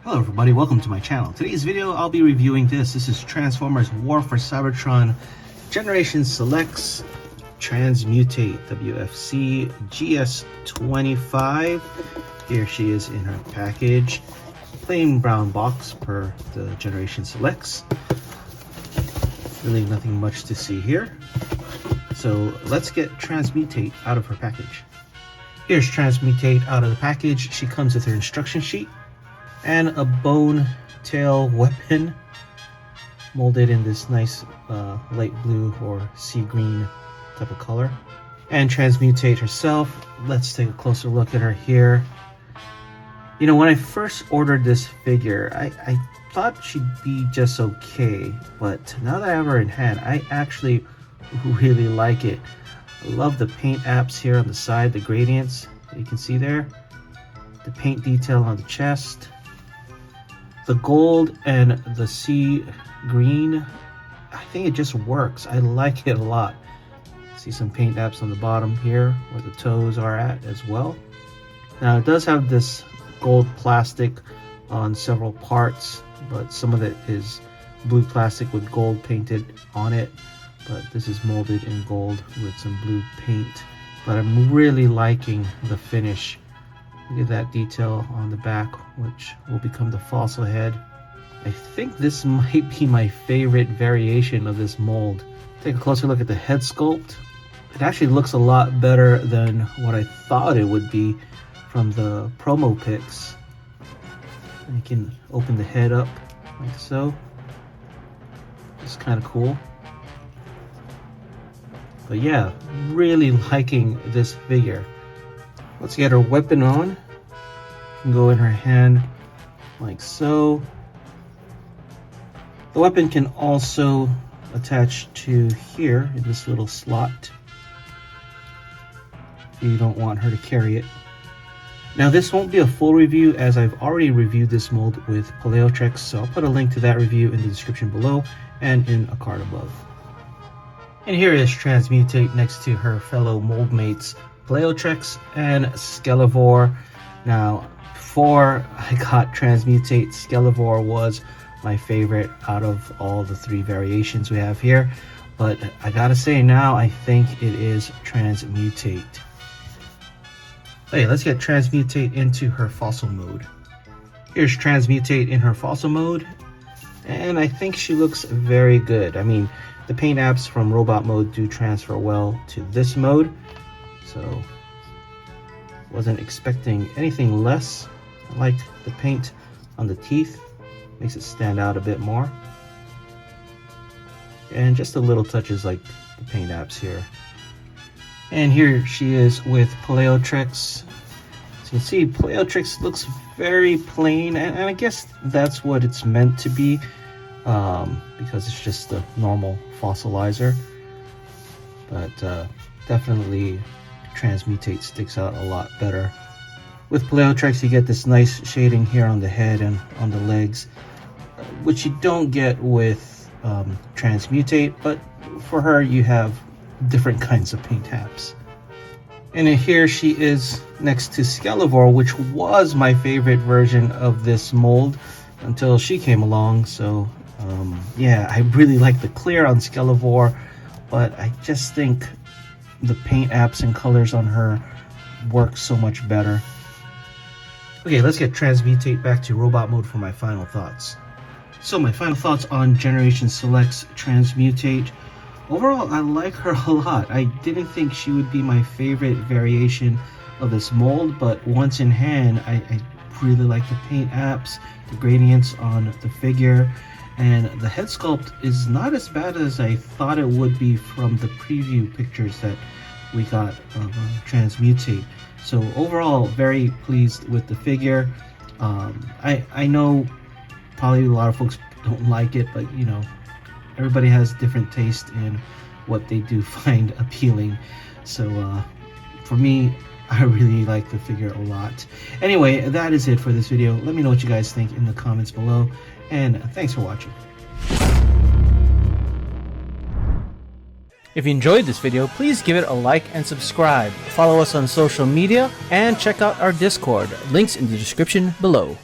Hello everybody, welcome to my channel. Today's video I'll be reviewing this. This is Transformers War for Cybertron Generation Selects Transmutate WFC-GS25. Here she is in her package. Plain brown box per the Generation Selects. Really nothing much to see here. So let's get Transmutate out of her package. Here's Transmutate out of the package. She comes with her instruction sheet and a bone tail weapon molded in this nice light blue or sea green type of color. And Transmutate herself, let's take a closer look at her here. You know, when I first ordered this figure, I thought she'd be just okay, but now that I have her in hand, I actually really like it. I love the paint apps here on the side, the gradients that you can see there, the paint detail on the chest, the gold and the sea green. I think it just works. I like it a lot. See some paint apps on the bottom here where the toes are at as well. Now it does have this gold plastic on several parts, but some of it is blue plastic with gold painted on it, but this is molded in gold with some blue paint. But I'm really liking the finish. Look at that detail on the back, which will become the fossil head. I think this might be my favorite variation of this mold. Take a closer look at the head sculpt. It actually looks a lot better than what I thought it would be from the promo pics. And you can open the head up like so. It's kind of cool. But yeah, really liking this figure. Let's get her weapon on. Can go in her hand like so. The weapon can also attach to here in this little slot if you don't want her to carry it. Now this won't be a full review as I've already reviewed this mold with Paleotrex, so I'll put a link to that review in the description below and in a card above. And here is Transmutate next to her fellow mold mates Paleotrex and Skelevor. Now, before I got Transmutate, Skelevor was my favorite out of all the three variations we have here. But I gotta say now, I think it is Transmutate. Okay, let's get Transmutate into her fossil mode. Here's Transmutate in her fossil mode. And I think she looks very good. I mean, the paint apps from robot mode do transfer well to this mode. So wasn't expecting anything less. I liked the paint on the teeth, makes it stand out a bit more, and just the little touches like the paint apps here. And here she is with Paleotrex. So you can see Paleotrex looks very plain, and I guess that's what it's meant to be, because it's just a normal fossilizer. But definitely Transmutate sticks out a lot better. With Paleotrex you get this nice shading here on the head and on the legs, which you don't get with Transmutate, but for her you have different kinds of paint apps. And here she is next to Skelevor, which was my favorite version of this mold until she came along. So yeah, I really like the clear on Skelevor, but I just think the paint apps and colors on her work so much better. Okay, let's get Transmutate back to robot mode for my final thoughts. So my final thoughts on Generation Selects Transmutate. Overall, I like her a lot. I didn't think she would be my favorite variation of this mold, but once in hand, I really like the paint apps, the gradients on the figure, and the head sculpt is not as bad as I thought it would be from the preview pictures that we got of Transmutate. So overall, very pleased with the figure. I know probably a lot of folks don't like it, but you know, everybody has different taste in what they do find appealing. So for me, I really like the figure a lot. Anyway, that is it for this video. Let me know what you guys think in the comments below, and thanks for watching. If you enjoyed this video, please give it a like and subscribe. Follow us on social media and check out our Discord. Links in the description below.